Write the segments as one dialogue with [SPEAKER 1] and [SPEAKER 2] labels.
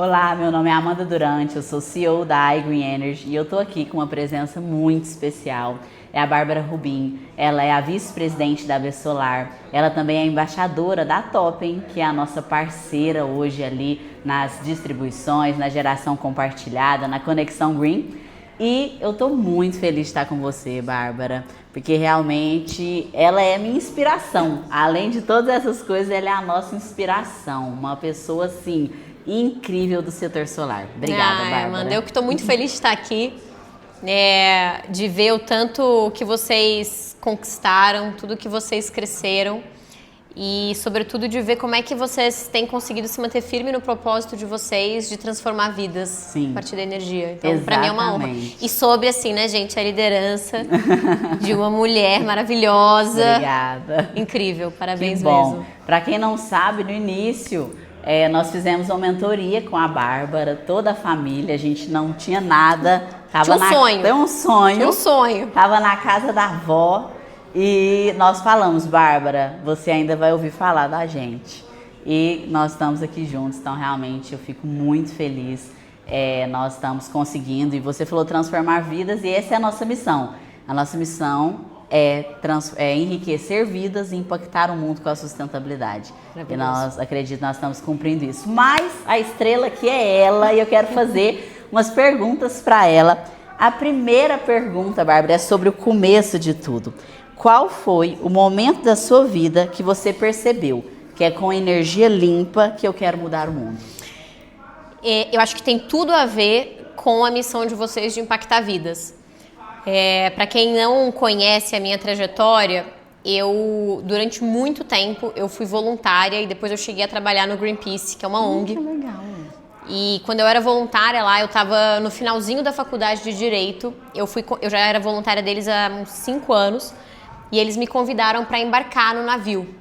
[SPEAKER 1] Olá, meu nome é Amanda Durante, eu sou CEO da iGreen Energy e eu tô aqui com uma presença muito especial. É a Bárbara Rubim, ela é a vice-presidente da Solar, ela também é embaixadora da Toppen, que é a nossa parceira hoje ali nas distribuições, na geração compartilhada, na Conexão Green. E eu tô muito feliz de estar com você, Bárbara, porque realmente ela é minha inspiração. Além de todas essas coisas, ela é a nossa inspiração, uma pessoa assim incrível do setor solar. Obrigada, Bárbara.
[SPEAKER 2] Amanda, eu que estou muito feliz de estar aqui, de ver o tanto que vocês conquistaram, tudo que vocês cresceram e, sobretudo, de ver como é que vocês têm conseguido se manter firme no propósito de vocês de transformar vidas.
[SPEAKER 1] Sim.
[SPEAKER 2] A partir da energia. Então, para mim é uma honra.
[SPEAKER 1] Exatamente.
[SPEAKER 2] E sobre, assim, né, gente, a liderança de uma mulher maravilhosa.
[SPEAKER 1] Obrigada.
[SPEAKER 2] Incrível, parabéns
[SPEAKER 1] Que bom.
[SPEAKER 2] mesmo.
[SPEAKER 1] Para quem não sabe, no início nós fizemos uma mentoria com a Bárbara, toda a família, a gente não tinha nada.
[SPEAKER 2] Tinha um sonho.
[SPEAKER 1] Tem um sonho.
[SPEAKER 2] Tinha um sonho.
[SPEAKER 1] Tava na casa da avó e nós falamos, Bárbara, você ainda vai ouvir falar da gente. E nós estamos aqui juntos, então realmente eu fico muito feliz. Nós estamos conseguindo, e você falou transformar vidas, e essa é a nossa missão. A nossa missão é enriquecer vidas e impactar o mundo com a sustentabilidade. E nós, acredito, nós estamos cumprindo isso. Mas a estrela aqui é ela, e eu quero fazer umas perguntas para ela. A primeira pergunta, Bárbara, é sobre o começo de tudo. Qual foi o momento da sua vida que você percebeu que é com energia limpa que eu quero mudar o mundo?
[SPEAKER 2] Eu acho que tem tudo a ver com a missão de vocês de impactar vidas. Para quem não conhece a minha trajetória, durante muito tempo, eu fui voluntária e depois eu cheguei a trabalhar no Greenpeace, que é uma ONG.
[SPEAKER 1] Que legal.
[SPEAKER 2] E quando eu era voluntária lá, eu estava no finalzinho da faculdade de Direito, eu já era voluntária deles há uns 5 anos, e eles me convidaram para embarcar no navio.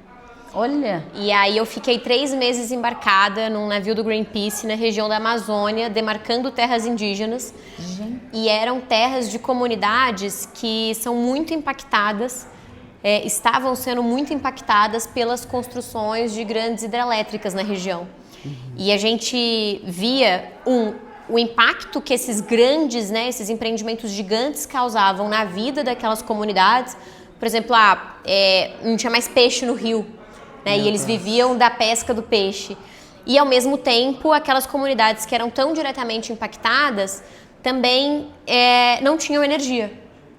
[SPEAKER 1] Olha!
[SPEAKER 2] E aí eu fiquei 3 meses embarcada num navio do Greenpeace na região da Amazônia, demarcando terras indígenas.
[SPEAKER 1] Gente.
[SPEAKER 2] E eram terras de comunidades que são muito impactadas, estavam sendo muito impactadas pelas construções de grandes hidrelétricas na região. Uhum. E a gente via o impacto que esses grandes, esses empreendimentos gigantes causavam na vida daquelas comunidades. Por exemplo, não tinha mais peixe no rio. E eles viviam da pesca do peixe. E, ao mesmo tempo, aquelas comunidades que eram tão diretamente impactadas também não tinham energia.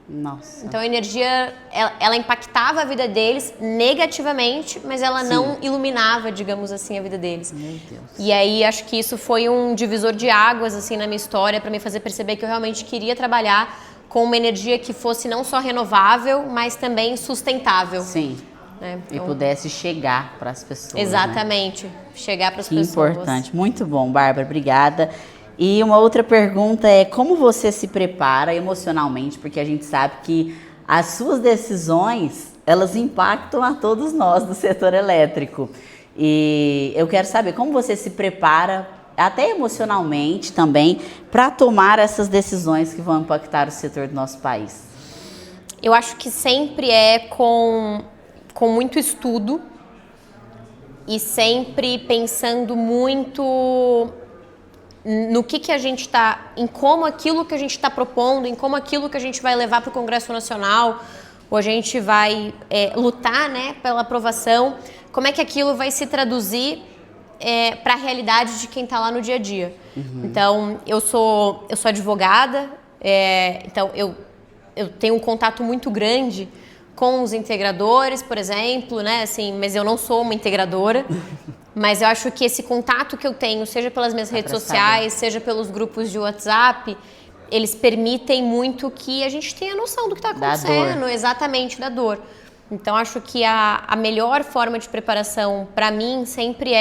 [SPEAKER 1] Nossa.
[SPEAKER 2] Então, a energia, ela impactava a vida deles negativamente, mas ela não iluminava, digamos assim, a vida deles.
[SPEAKER 1] Meu Deus.
[SPEAKER 2] E aí, acho que isso foi um divisor de águas, assim, na minha história, para me fazer perceber que eu realmente queria trabalhar com uma energia que fosse não só renovável, mas também sustentável.
[SPEAKER 1] Sim.
[SPEAKER 2] Então,
[SPEAKER 1] e pudesse chegar para as pessoas.
[SPEAKER 2] Exatamente, chegar para as pessoas.
[SPEAKER 1] Importante, muito bom, Bárbara, obrigada. E uma outra pergunta é como você se prepara emocionalmente, porque a gente sabe que as suas decisões, elas impactam a todos nós do setor elétrico. E eu quero saber como você se prepara, até emocionalmente também, para tomar essas decisões que vão impactar o setor do nosso país.
[SPEAKER 2] Eu acho que sempre com muito estudo e sempre pensando muito no que a gente está, em como aquilo que a gente está propondo, em como aquilo que a gente vai levar para o Congresso Nacional, ou a gente vai lutar, pela aprovação, como é que aquilo vai se traduzir para a realidade de quem está lá no dia a dia. Uhum. Então, eu sou advogada, então eu tenho um contato muito grande com os integradores, por exemplo, mas eu não sou uma integradora. Mas eu acho que esse contato que eu tenho, seja pelas minhas redes sociais, seja pelos grupos de WhatsApp, eles permitem muito que a gente tenha noção do que está acontecendo, exatamente, da dor. Então, acho que a melhor forma de preparação, para mim, sempre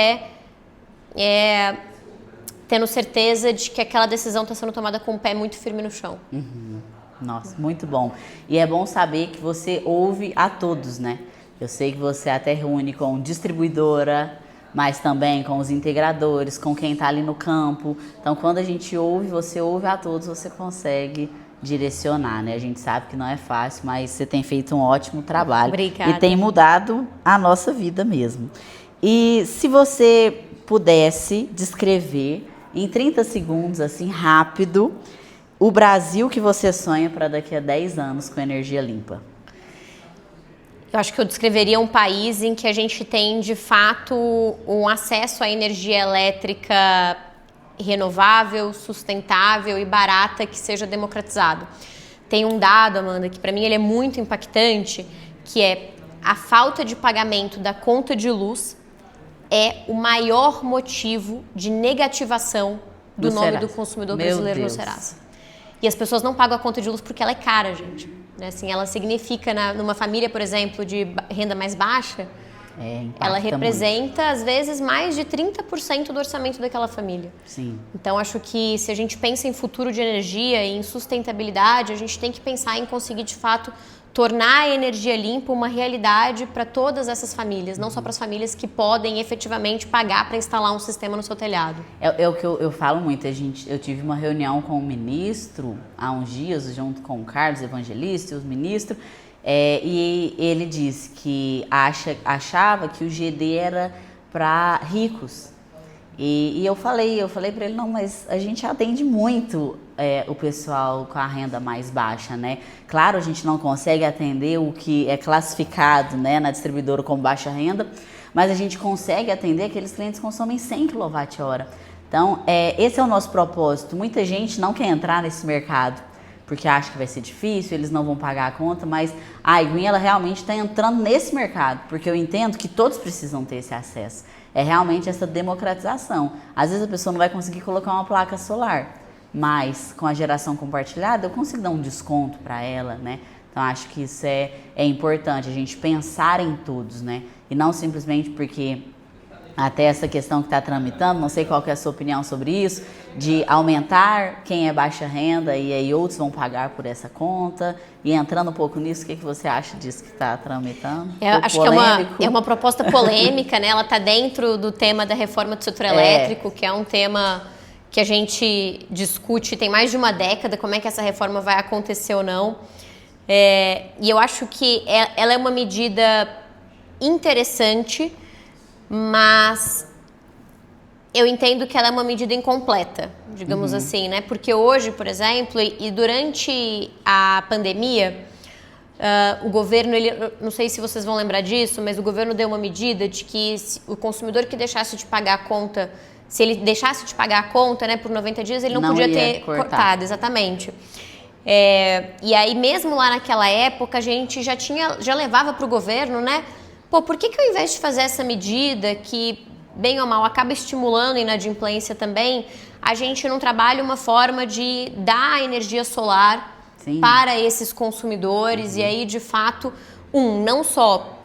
[SPEAKER 2] tendo certeza de que aquela decisão está sendo tomada com o pé muito firme no chão.
[SPEAKER 1] Uhum. Nossa, muito bom. E é bom saber que você ouve a todos, né? Eu sei que você até reúne com distribuidora, mas também com os integradores, com quem está ali no campo. Então, quando a gente ouve, você ouve a todos, você consegue direcionar, né? A gente sabe que não é fácil, mas você tem feito um ótimo trabalho.
[SPEAKER 2] Obrigada.
[SPEAKER 1] E tem mudado a nossa vida mesmo. E se você pudesse descrever em 30 segundos, assim, rápido, o Brasil que você sonha para daqui a 10 anos com energia limpa.
[SPEAKER 2] Eu acho que eu descreveria um país em que a gente tem, de fato, um acesso à energia elétrica renovável, sustentável e barata que seja democratizado. Tem um dado, Amanda, que para mim ele é muito impactante, que é a falta de pagamento da conta de luz é o maior motivo de negativação do nome do consumidor brasileiro no Serasa. E as pessoas não pagam a conta de luz porque ela é cara, gente. Assim, ela significa, numa família, por exemplo, de renda mais baixa, ela representa, muito, às vezes, mais de 30% do orçamento daquela família.
[SPEAKER 1] Sim.
[SPEAKER 2] Então, acho que se a gente pensa em futuro de energia e em sustentabilidade, a gente tem que pensar em conseguir, de fato, tornar a energia limpa uma realidade para todas essas famílias, não só para as famílias que podem efetivamente pagar para instalar um sistema no seu telhado.
[SPEAKER 1] É o que eu falo muito. Eu tive uma reunião com o ministro há uns dias, junto com o Carlos Evangelista e os ministros, e ele disse que achava que o GD era para ricos. E eu falei para ele, não, mas a gente atende muito o pessoal com a renda mais baixa, né? Claro, a gente não consegue atender o que é classificado, né, na distribuidora como baixa renda, mas a gente consegue atender aqueles clientes que consomem 100 kWh. Então, esse é o nosso propósito. Muita gente não quer entrar nesse mercado porque acha que vai ser difícil, eles não vão pagar a conta, mas a Igreen, ela realmente está entrando nesse mercado, porque eu entendo que todos precisam ter esse acesso. É realmente essa democratização. Às vezes a pessoa não vai conseguir colocar uma placa solar, mas com a geração compartilhada eu consigo dar um desconto para ela, né? Então acho que isso é importante, a gente pensar em todos, né? E não simplesmente porque até essa questão que está tramitando, não sei qual que é a sua opinião sobre isso, de aumentar quem é baixa renda e aí outros vão pagar por essa conta. E entrando um pouco nisso, o que você acha disso que está tramitando?
[SPEAKER 2] Acho que é uma proposta polêmica, né? Ela está dentro do tema da reforma do setor elétrico, que é um tema que a gente discute tem mais de uma década, como é que essa reforma vai acontecer ou não. E eu acho que ela é uma medida interessante, mas eu entendo que ela é uma medida incompleta, digamos assim, né? Porque hoje, por exemplo, e durante a pandemia, o governo, não sei se vocês vão lembrar disso, mas o governo deu uma medida de que o consumidor que deixasse de pagar a conta, se ele deixasse de pagar a conta, né, por 90 dias, ele não podia ter cortado, exatamente. E aí, mesmo lá naquela época, a gente já levava para o governo, né? Pô, por que ao invés de fazer essa medida que, bem ou mal, acaba estimulando a inadimplência também, a gente não trabalha uma forma de dar energia solar para esses consumidores e aí, de fato, não só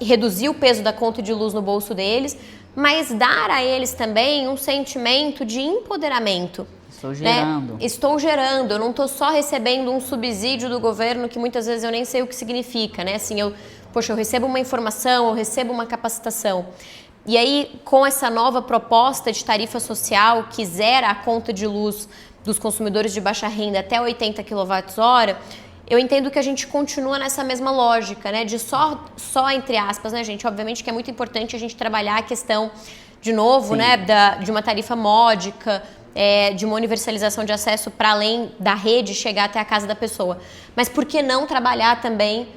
[SPEAKER 2] reduzir o peso da conta de luz no bolso deles, mas dar a eles também um sentimento de empoderamento.
[SPEAKER 1] Estou gerando.
[SPEAKER 2] Né? Estou gerando, eu não estou só recebendo um subsídio do governo que muitas vezes eu nem sei o que significa, né? Assim, eu recebo uma informação, eu recebo uma capacitação. E aí, com essa nova proposta de tarifa social que zera a conta de luz dos consumidores de baixa renda até 80 kWh, eu entendo que a gente continua nessa mesma lógica, né? De só entre aspas, né, gente? Obviamente que é muito importante a gente trabalhar a questão, de novo, né, de uma tarifa módica, de uma universalização de acesso para além da rede chegar até a casa da pessoa. Mas por que não trabalhar também,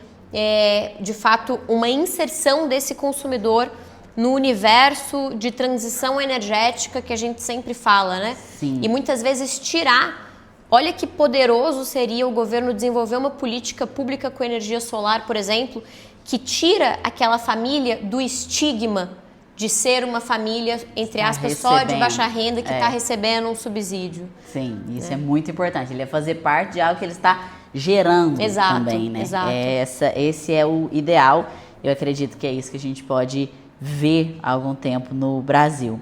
[SPEAKER 2] de fato, uma inserção desse consumidor no universo de transição energética que a gente sempre fala, né?
[SPEAKER 1] Sim.
[SPEAKER 2] E muitas vezes olha que poderoso seria o governo desenvolver uma política pública com energia solar, por exemplo, que tira aquela família do estigma de ser uma família, entre aspas, só de baixa renda que está recebendo um subsídio.
[SPEAKER 1] Sim, isso é muito importante. Ele é fazer parte de algo que ele está gerando também, né?
[SPEAKER 2] Exato.
[SPEAKER 1] Esse é o ideal. Eu acredito que é isso que a gente pode ver há algum tempo no Brasil.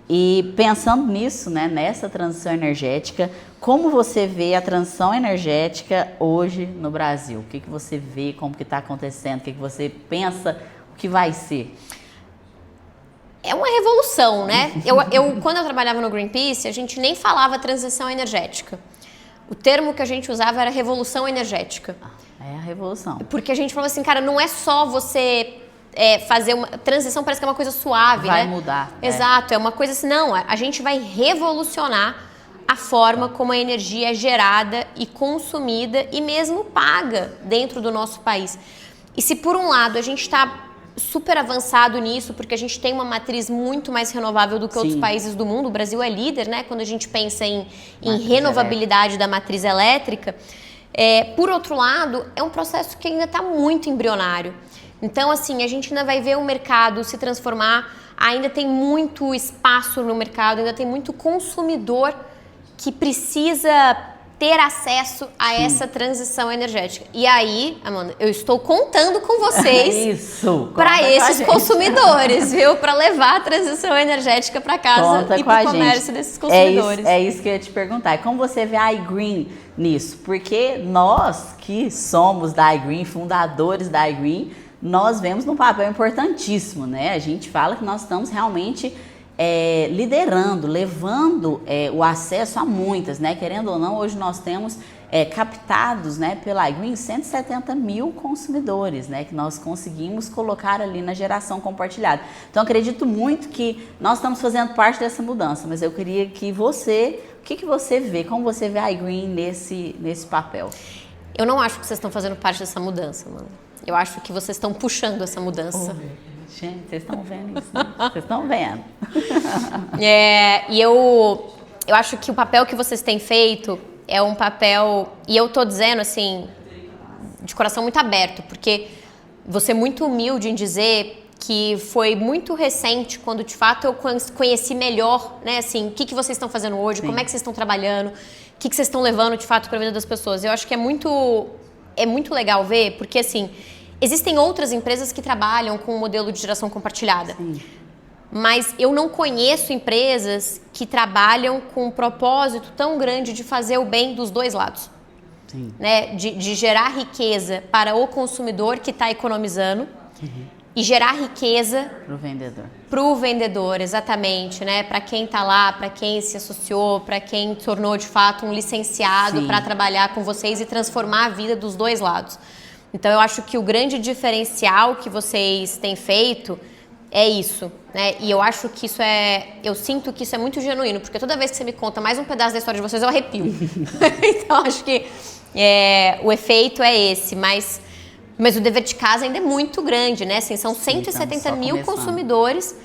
[SPEAKER 1] E pensando nisso, né, nessa transição energética, como você vê a transição energética hoje no Brasil? O que você vê, como que está acontecendo, o que você pensa, o que vai ser?
[SPEAKER 2] É uma revolução, né? Quando eu trabalhava no Greenpeace, a gente nem falava transição energética. O termo que a gente usava era revolução energética.
[SPEAKER 1] É a revolução.
[SPEAKER 2] Porque a gente falava assim, cara, não é só você fazer uma transição, parece que é uma coisa suave,
[SPEAKER 1] Vai
[SPEAKER 2] né?
[SPEAKER 1] mudar.
[SPEAKER 2] Exato, é uma coisa assim, não, a gente vai revolucionar a forma como a energia é gerada e consumida e mesmo paga dentro do nosso país. E se por um lado a gente está super avançado nisso, porque a gente tem uma matriz muito mais renovável do que outros países do mundo, o Brasil é líder, né? Quando a gente pensa em renovabilidade da matriz elétrica, por outro lado, é um processo que ainda está muito embrionário. Então, assim, a gente ainda vai ver o mercado se transformar, ainda tem muito espaço no mercado, ainda tem muito consumidor que precisa ter acesso a essa transição energética. E aí, Amanda, eu estou contando com vocês para esses consumidores, viu? Para levar a transição energética para casa e para o comércio desses consumidores.
[SPEAKER 1] É isso que eu ia te perguntar. Como você vê a iGreen nisso? Porque nós que somos da iGreen, fundadores da iGreen, nós vemos um papel importantíssimo, né? A gente fala que nós estamos realmente liderando, levando o acesso a muitas, né? Querendo ou não, hoje nós temos captados, né, pela iGreen 170 mil consumidores, né, que nós conseguimos colocar ali na geração compartilhada. Então, acredito muito que nós estamos fazendo parte dessa mudança, mas eu queria que você, o que você vê, como você vê a iGreen nesse papel?
[SPEAKER 2] Eu não acho que vocês estão fazendo parte dessa mudança, mano. Eu acho que vocês estão puxando essa mudança.
[SPEAKER 1] Gente, vocês estão vendo isso, né? Vocês estão vendo.
[SPEAKER 2] E eu acho que o papel que vocês têm feito é um papel... E eu tô dizendo, assim, de coração muito aberto, porque você é muito humilde em dizer que foi muito recente, quando de fato eu conheci melhor, né, assim, o que vocês estão fazendo hoje, como é que vocês estão trabalhando, o que vocês estão levando de fato para a vida das pessoas. Eu acho que é muito legal ver, porque assim... Existem outras empresas que trabalham com o modelo de geração compartilhada. Sim. Mas eu não conheço empresas que trabalham com um propósito tão grande de fazer o bem dos dois lados. Sim. Né? De gerar riqueza para o consumidor que está economizando e gerar riqueza para o vendedor, exatamente, né? Para quem está lá, para quem se associou, para quem tornou de fato um licenciado para trabalhar com vocês e transformar a vida dos dois lados. Então, eu acho que o grande diferencial que vocês têm feito é isso, né? E eu acho que eu sinto que isso é muito genuíno, porque toda vez que você me conta mais um pedaço da história de vocês, eu arrepio. Então, acho que o efeito é esse, mas o dever de casa ainda é muito grande, né? Assim, são 170 mil consumidores.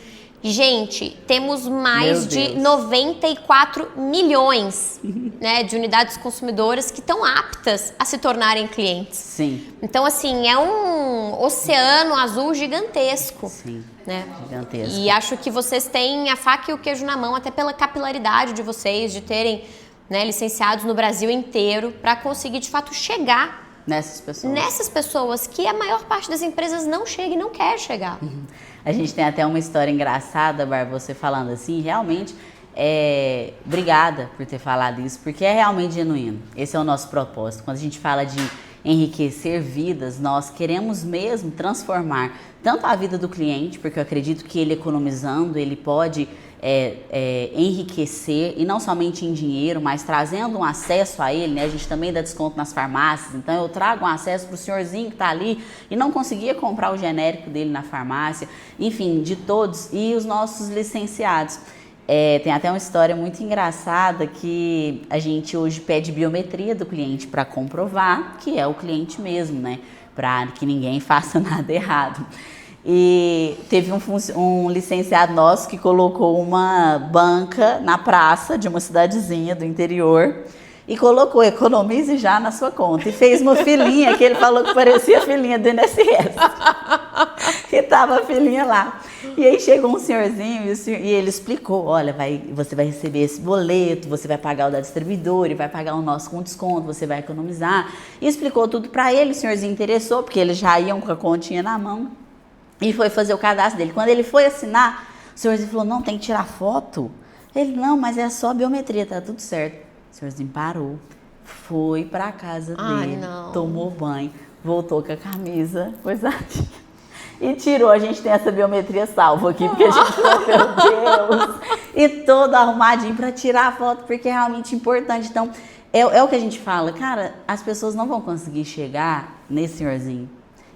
[SPEAKER 2] Gente, temos mais de 94 milhões, né, de unidades consumidoras que estão aptas a se tornarem clientes.
[SPEAKER 1] Sim.
[SPEAKER 2] Então, assim, é um oceano azul gigantesco.
[SPEAKER 1] Sim,
[SPEAKER 2] né?
[SPEAKER 1] Gigantesco.
[SPEAKER 2] E acho que vocês têm a faca e o queijo na mão, até pela capilaridade de vocês, de terem, né, licenciados no Brasil inteiro, para conseguir, de fato, chegar nessas pessoas que a maior parte das empresas não chega e não quer chegar.
[SPEAKER 1] A gente tem até uma história engraçada, Bárbara, você falando assim, realmente, obrigada por ter falado isso, porque é realmente genuíno. Esse é o nosso propósito. Quando a gente fala de enriquecer vidas, nós queremos mesmo transformar tanto a vida do cliente, porque eu acredito que ele economizando, ele pode enriquecer, e não somente em dinheiro, mas trazendo um acesso a ele, né? A gente também dá desconto nas farmácias, então eu trago um acesso para o senhorzinho que está ali e não conseguia comprar o genérico dele na farmácia, enfim, de todos, e os nossos licenciados. Tem até uma história muito engraçada que a gente hoje pede biometria do cliente para comprovar que é o cliente mesmo, né? Para que ninguém faça nada errado. E teve um licenciado nosso que colocou uma banca na praça de uma cidadezinha do interior e colocou economize já na sua conta e fez uma filinha que ele falou que parecia a filinha do INSS. E tava a filinha lá. E aí chegou um senhorzinho e ele explicou, olha, você vai receber esse boleto, você vai pagar o da distribuidora e vai pagar o nosso com desconto, você vai economizar. E explicou tudo para ele, o senhorzinho interessou, porque eles já iam com a continha na mão. E foi fazer o cadastro dele. Quando ele foi assinar, o senhorzinho falou, não, tem que tirar foto. Ele, não, mas é só biometria, tá tudo certo. O senhorzinho parou, foi pra casa dele, tomou banho, voltou com a camisa, coisadinha, e tirou. A gente tem essa biometria salva aqui, porque a gente falou, meu Deus, e todo arrumadinho pra tirar a foto, porque é realmente importante. Então, é o que a gente fala, cara, as pessoas não vão conseguir chegar nesse senhorzinho.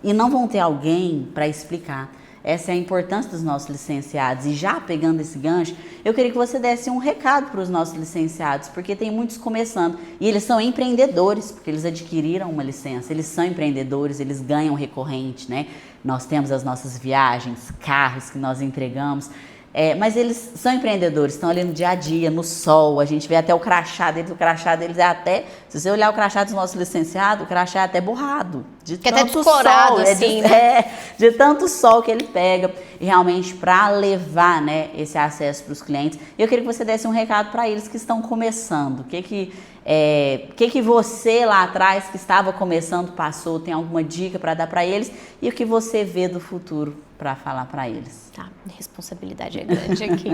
[SPEAKER 1] E não vão ter alguém para explicar. essa é a importância dos nossos licenciados. E já pegando esse gancho, eu queria que você desse um recado para os nossos licenciados, porque tem muitos começando e eles são empreendedores, porque eles adquiriram uma licença, eles são empreendedores, eles ganham recorrente, né? Nós temos as nossas viagens, carros que nós entregamos. Mas eles são empreendedores, estão ali no dia a dia, no sol, a gente vê até o crachá deles é até, se você olhar o crachá dos nossos licenciados, o crachá é até borrado, de
[SPEAKER 2] que
[SPEAKER 1] tanto
[SPEAKER 2] até descorado,
[SPEAKER 1] sol,
[SPEAKER 2] assim, né?
[SPEAKER 1] de tanto sol que ele pega, e realmente para levar, né, esse acesso para os clientes. Eu queria que você desse um recado para eles que estão começando, o que você lá atrás que estava começando passou, tem alguma dica para dar para eles e o que você vê do futuro para falar para eles?
[SPEAKER 2] Tá, a responsabilidade é grande aqui.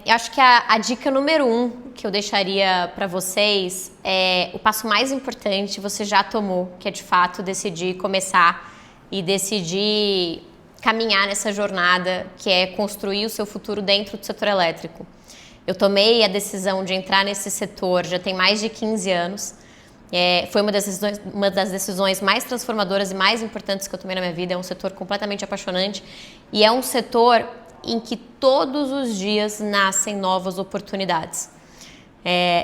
[SPEAKER 2] Eu acho que a dica número 1 que eu deixaria para vocês é o passo mais importante você já tomou, que é de fato decidir começar e decidir caminhar nessa jornada que é construir o seu futuro dentro do setor elétrico. Eu tomei a decisão de entrar nesse setor já tem mais de 15 anos. Foi uma das decisões mais transformadoras e mais importantes que eu tomei na minha vida. É um setor completamente apaixonante e é um setor em que todos os dias nascem novas oportunidades.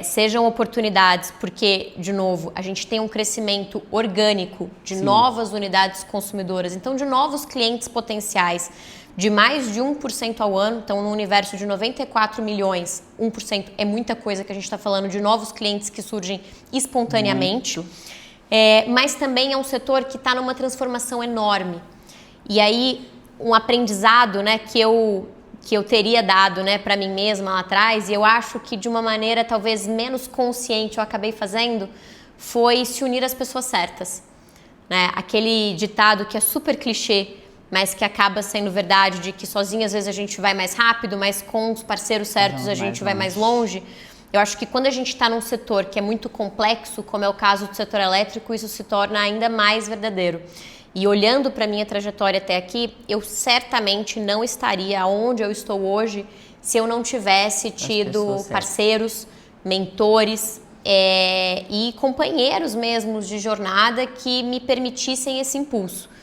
[SPEAKER 2] Sejam oportunidades porque, de novo, a gente tem um crescimento orgânico de
[SPEAKER 1] Sim.
[SPEAKER 2] novas unidades consumidoras, então de novos clientes potenciais, de mais de 1% ao ano, então no universo de 94 milhões, 1% é muita coisa que a gente está falando de novos clientes que surgem espontaneamente, mas também é um setor que está numa transformação enorme. E aí, um aprendizado, né, que eu teria dado, né, para mim mesma lá atrás, e eu acho que de uma maneira talvez menos consciente eu acabei fazendo, foi se unir às pessoas certas. Né? Aquele ditado que é super clichê, mas que acaba sendo verdade, de que sozinho às vezes a gente vai mais rápido, mas com os parceiros certos a gente vai mais longe. Eu acho que quando a gente está num setor que é muito complexo, como é o caso do setor elétrico, isso se torna ainda mais verdadeiro. E olhando para a minha trajetória até aqui, eu certamente não estaria onde eu estou hoje se eu não tivesse tido parceiros, mentores e companheiros mesmos de jornada que me permitissem esse impulso.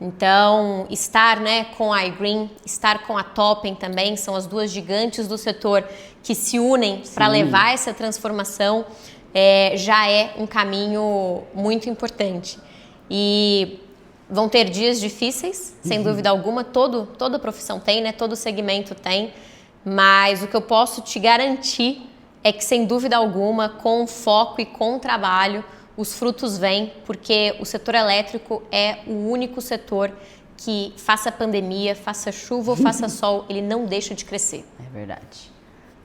[SPEAKER 2] Então, estar, né, com a iGreen, estar com a Toppen também, são as duas gigantes do setor que se unem para levar essa transformação, já é um caminho muito importante. E vão ter dias difíceis, sem dúvida alguma, toda profissão tem, né, todo segmento tem, mas o que eu posso te garantir é que, sem dúvida alguma, com foco e com trabalho, os frutos vêm, porque o setor elétrico é o único setor que, faça pandemia, faça chuva ou faça sol, ele não deixa de crescer.
[SPEAKER 1] É verdade.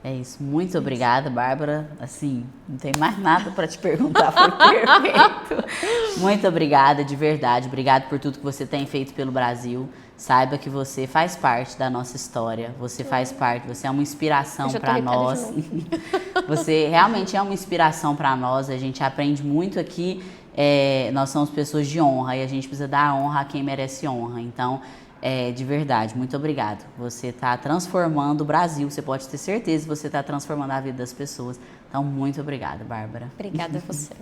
[SPEAKER 1] É isso. Muito obrigada, Bárbara. Assim, não tem mais nada para te perguntar, foi perfeito. Muito obrigada, de verdade. Obrigada por tudo que você tem feito pelo Brasil. Saiba que você faz parte da nossa história. Você faz parte, você é uma inspiração para nós. Você realmente é uma inspiração para nós. A gente aprende muito aqui. Nós somos pessoas de honra e a gente precisa dar honra a quem merece honra. Então, de verdade, muito obrigado. Você está transformando o Brasil. Você pode ter certeza que você está transformando a vida das pessoas. Então, muito obrigada, Bárbara.
[SPEAKER 2] Obrigada a você.